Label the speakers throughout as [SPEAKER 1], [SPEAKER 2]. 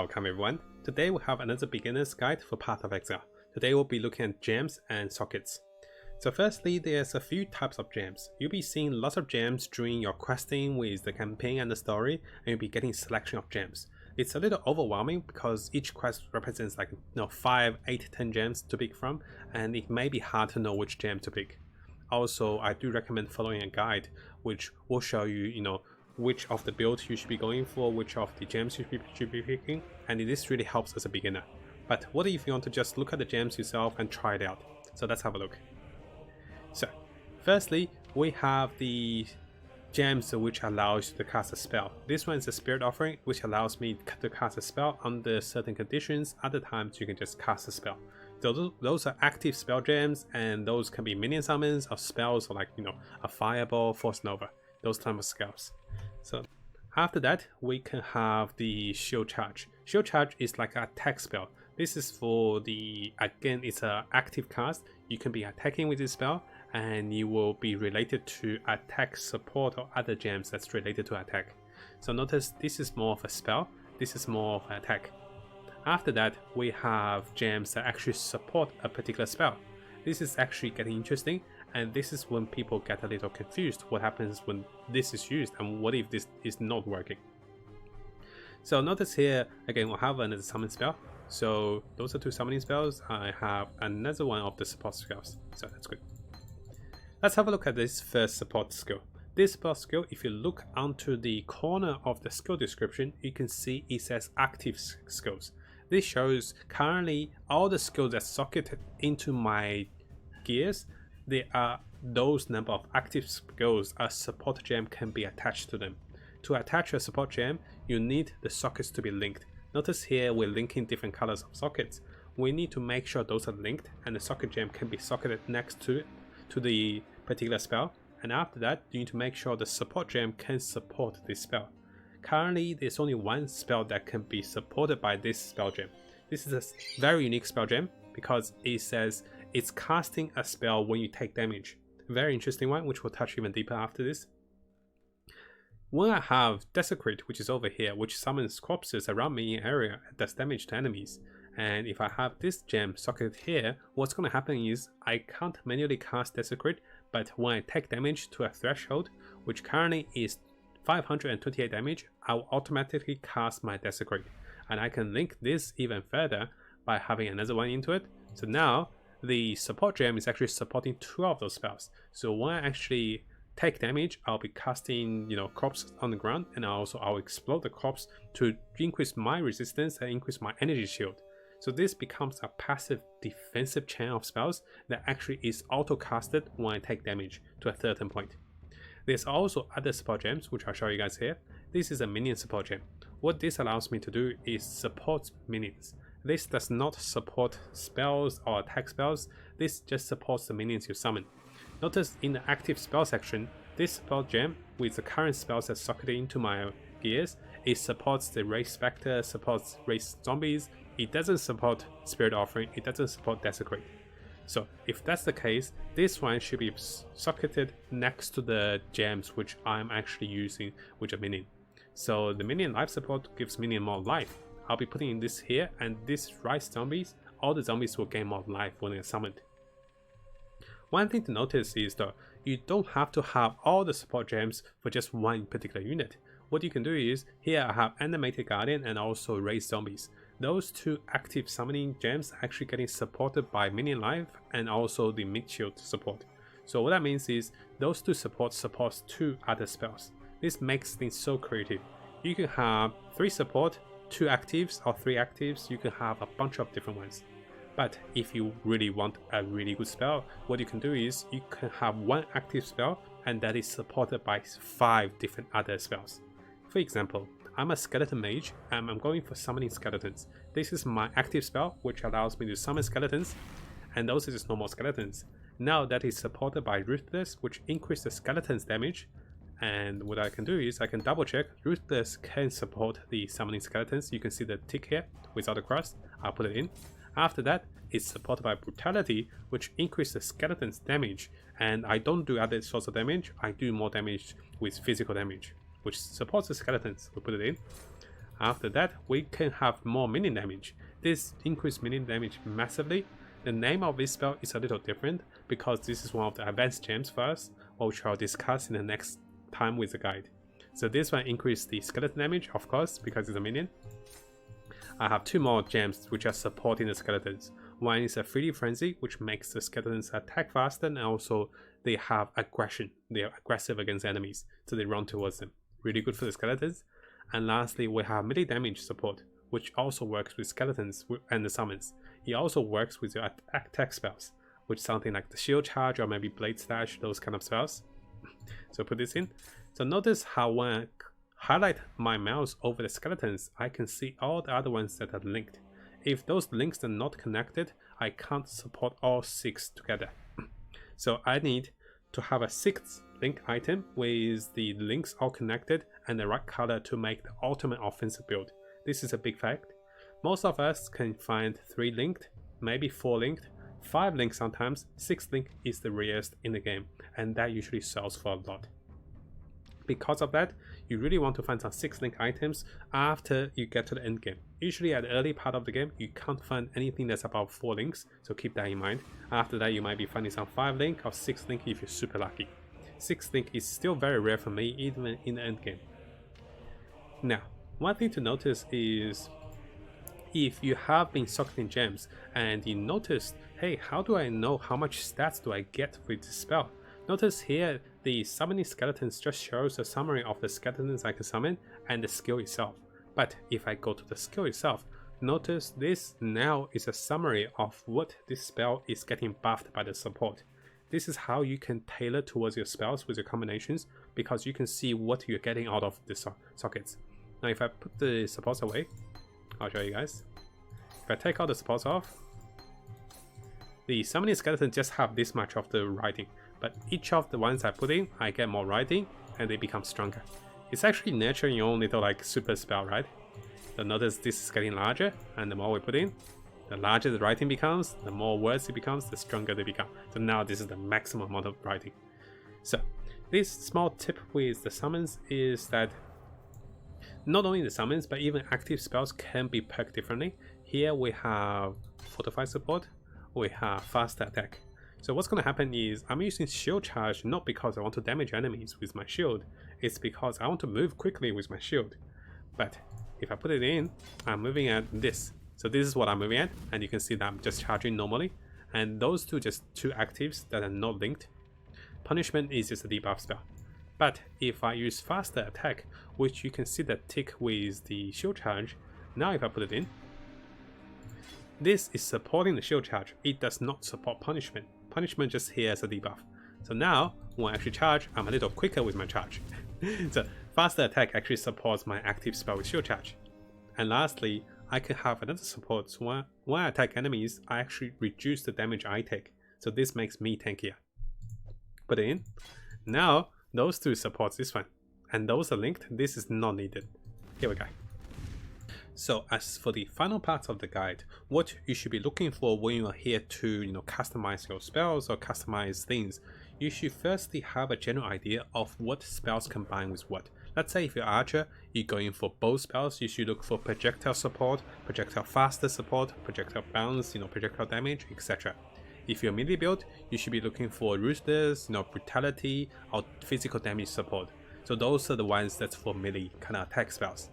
[SPEAKER 1] Welcome everyone. Today we have another beginner's guide for Path of Exile. Today we'll be looking at gems and sockets. So firstly, there's a few types of gems. You'll be seeing lots of gems during your questing with the campaign and the story, and you'll be getting selection of gems. It's a little overwhelming because each quest represents 5, 8, 10 gems to pick from, and it may be hard to know which gem to pick. Also, I do recommend following a guide which will show you, which of the builds you should be going for, which of the gems you should be picking, and this really helps as a beginner. But what if you want to just look at the gems yourself and try it out? So let's have a look. So firstly, we have the gems which allows you to cast a spell. This one is a Spirit Offering, which allows me to cast a spell under certain conditions. Other times you can just cast a spell. So those are active spell gems, and those can be minion summons or spells, or a fireball, force nova, those type of spells. So after that, we can have the Shield Charge. Shield Charge is like an attack spell. This is for again, it's an active cast. You can be attacking with this spell, and you will be related to attack, support, or other gems that's related to attack. So notice this is more of a spell, this is more of an attack. After that, we have gems that actually support a particular spell. This is actually getting interesting, and this is when people get a little confused. What happens when this is used, and what if this is not working? So notice here, again, we'll have another summon spell. So those are two summoning spells. I have another one of the support spells, so that's good. Let's have a look at this first support skill. This support skill, if you look onto the corner of the skill description, you can see it says active skills. This shows currently all the skills that socketed into my gears. There are those number of active skills a support gem can be attached to them. To attach a support gem, you need the sockets to be linked. Notice here we're linking different colors of sockets. We need to make sure those are linked, and the socket gem can be socketed next to it, to the particular spell. And after that, you need to make sure the support gem can support this spell. Currently, there's only one spell that can be supported by this spell gem. This is a very unique spell gem because it says it's casting a spell when you take damage. Very interesting one, which we'll touch even deeper after this. When I have Desecrate, which is over here, which summons corpses around me in area and does damage to enemies, and if I have this gem socketed here, what's going to happen is I can't manually cast Desecrate, but when I take damage to a threshold, which currently is 528 damage, I will automatically cast my Desecrate, and I can link this even further by having another one into it. So now the support gem is actually supporting two of those spells. So when I actually take damage, I'll be casting corpse on the ground, and I'll explode the corpse to increase my resistance and increase my energy shield. So this becomes a passive defensive chain of spells that actually is auto casted when I take damage to a certain point. There's also other support gems, which I'll show you guys here. This is a minion support gem. What this allows me to do is support minions. This does not support spells or attack spells. This just supports the minions you summon. Notice in the active spell section, this spell gem with the current spells that socketed into my gears, it supports the Race Spectre, supports Race Zombies. It doesn't support Spirit Offering, it doesn't support Desecrate. So if that's the case, this one should be socketed next to the gems which I'm actually using with a minion. So the minion life support gives minion more life. I'll be putting this here, and this Rise Zombies, all the zombies will gain more life when they're summoned. One thing to notice is that you don't have to have all the support gems for just one particular unit. What you can do is, here I have Animated Guardian and also Raise Zombies. Those two active summoning gems are actually getting supported by Minion Life and also the Mid Shield support. So what that means is, those two supports two other spells. This makes things so creative. You can have 3 support, 2 actives, or 3 actives. You can have a bunch of different ones. But if you really want a really good spell, what you can do is you can have 1 active spell, and that is supported by 5 different other spells. For example, I'm a skeleton mage and I'm going for summoning skeletons. This is my active spell, which allows me to summon skeletons, and those are just normal skeletons. Now that is supported by Ruthless, which increases the skeleton's damage. And what I can do is I can double check Ruthless can support the summoning skeletons. You can see the tick here without a cross. I'll put it in. After that, it's supported by Brutality, which increases the skeleton's damage, and I don't do other sorts of damage. I do more damage with physical damage, which supports the skeletons. We'll put it in. After that, we can have more minion damage. This increases minion damage massively. The name of this spell is a little different because this is one of the advanced gems first, which I'll discuss in the next time with the guide. So this one increases the skeleton damage, of course, because it's a minion. I have two more gems which are supporting the skeletons. One is a 3D Frenzy, which makes the skeletons attack faster, and also they have aggression. They are aggressive against enemies, so they run towards them. Really good for the skeletons. And lastly, we have melee damage support, which also works with skeletons and the summons. It also works with your attack spells, which something like the shield charge or maybe blade slash, those kind of spells. So put this in. So notice how when I highlight my mouse over the skeletons, I can see all the other ones that are linked. If those links are not connected, I can't support all 6 together. So I need to have a 6th link item with the links all connected and the right color to make the ultimate offensive build. This is a big fact. Most of us can find 3 linked, maybe 4 linked, 5 linked sometimes. 6 link is the rarest in the game, and that usually sells for a lot. Because of that, you really want to find some 6 link items after you get to the end game. Usually at the early part of the game, you can't find anything that's above 4 links, so keep that in mind. After that, you might be finding some 5 link or 6 link if you're super lucky. 6 link is still very rare for me, even in the end game. Now, one thing to notice is if you have been socketing gems and you noticed, hey, how do I know how much stats do I get with this spell? Notice here the summoning skeletons just shows a summary of the skeletons I can summon and the skill itself. But if I go to the skill itself, notice this now is a summary of what this spell is getting buffed by the support. This is how you can tailor towards your spells with your combinations, because you can see what you're getting out of the sockets. Now if I put the supports away, I'll show you guys. If I take all the supports off, the summoning skeletons just have this much of the writing, but each of the ones I put in, I get more writing and they become stronger. It's actually nurturing your own little like super spell, right? So notice this is getting larger, and the more we put in, the larger the writing becomes, the more words it becomes, the stronger they become. So now this is the maximum amount of writing. So this small tip with the summons is that not only the summons, but even active spells can be perked differently. Here we have Fortify support, we have Fast Attack. So what's going to happen is I'm using shield charge not because I want to damage enemies with my shield, it's because I want to move quickly with my shield. But if I put it in, I'm moving at this. So this is what I'm moving at, and you can see that I'm just charging normally. And those two just 2 actives that are not linked. Punishment is just a debuff spell. But if I use Faster Attack, which you can see the tick with the shield charge, now if I put it in, this is supporting the shield charge. It does not support punishment. Punishment just here as a debuff. So now, when I actually charge, I'm a little quicker with my charge. So Faster Attack actually supports my active spell with shield charge. And lastly, I can have another support. So when I attack enemies, I actually reduce the damage I take. So this makes me tankier. Put it in. Now, those 2 supports this one. And those are linked. This is not needed. Here we go. So as for the final part of the guide, what you should be looking for when you are here to customize your spells or customize things, you should firstly have a general idea of what spells combine with what. Let's say if you're archer, you're going for both spells, you should look for projectile support, projectile faster support, projectile bounce, projectile damage, etc. If you're melee build, you should be looking for ruthless, brutality, or physical damage support. So those are the ones that's for melee kind of attack spells.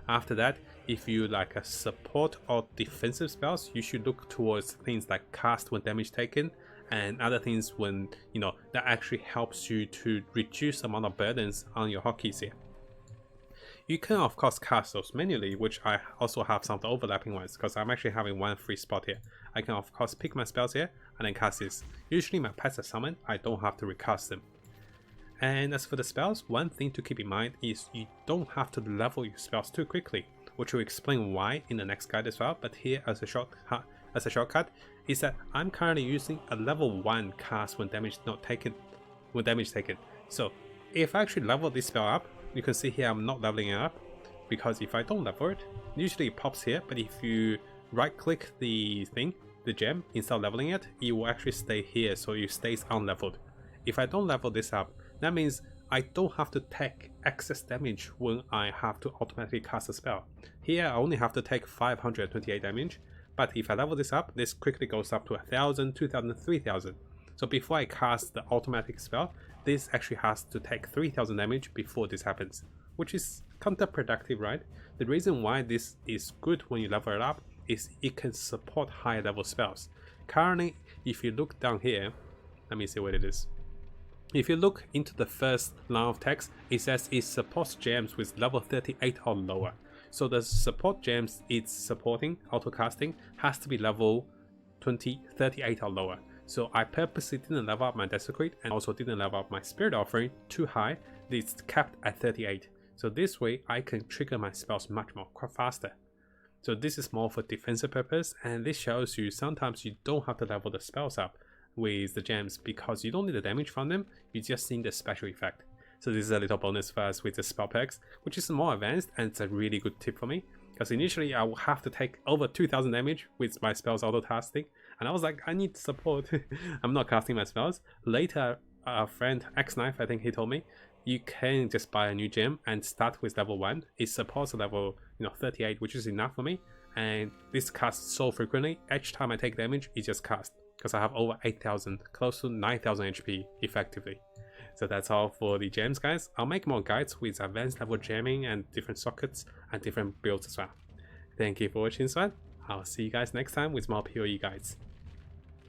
[SPEAKER 1] After that, if you like a support or defensive spells, you should look towards things like cast when damage taken and other things when, that actually helps you to reduce the amount of burdens on your hotkeys here. You can of course cast those manually, which I also have some of the overlapping ones because I'm actually having one free spot here. I can of course pick my spells here and then cast this. Usually my pets are summoned, I don't have to recast them. And as for the spells, one thing to keep in mind is you don't have to level your spells too quickly, which will explain why in the next guide as well. But here as a shortcut is that I'm currently using a level 1 cast when damage taken. So if I actually level this spell up, you can see here I'm not leveling it up, because if I don't level it, usually it pops here, but if you right click the gem, instead of leveling it, it will actually stay here, so it stays unleveled. If I don't level this up, That means I don't have to take excess damage when I have to automatically cast a spell. Here I only have to take 528 damage, but if I level this up, this quickly goes up to 1000, 2000, 3000. So before I cast the automatic spell, this actually has to take 3000 damage before this happens, which is counterproductive, right? The reason why this is good when you level it up is it can support high level spells. Currently, if you look down here, let me see what it is. If you look into the first line of text, it says it supports gems with level 38 or lower. So the support gems it's supporting, auto-casting, has to be level 38 or lower. So I purposely didn't level up my Desecrate and also didn't level up my Spirit Offering too high. It's capped at 38. So this way I can trigger my spells much more faster. So this is more for defensive purpose, and this shows you sometimes you don't have to level the spells up with the gems because you don't need the damage from them, you just need the special effect. So this is a little bonus for us with the spell packs, which is more advanced, and it's a really good tip for me because initially I will have to take over 2000 damage with my spells auto casting, and I was like, I need support. I'm not casting my spells. Later a friend X-Knife, I think he told me, you can just buy a new gem and start with level 1. It supports level 38, which is enough for me, and this casts so frequently. Each time I take damage, it just casts because I have over 8000, close to 9000 HP effectively. So that's all for the gems, guys. I'll make more guides with advanced level gemming and different sockets and different builds as well. Thank you for watching this one. I'll see you guys next time with more POE guides.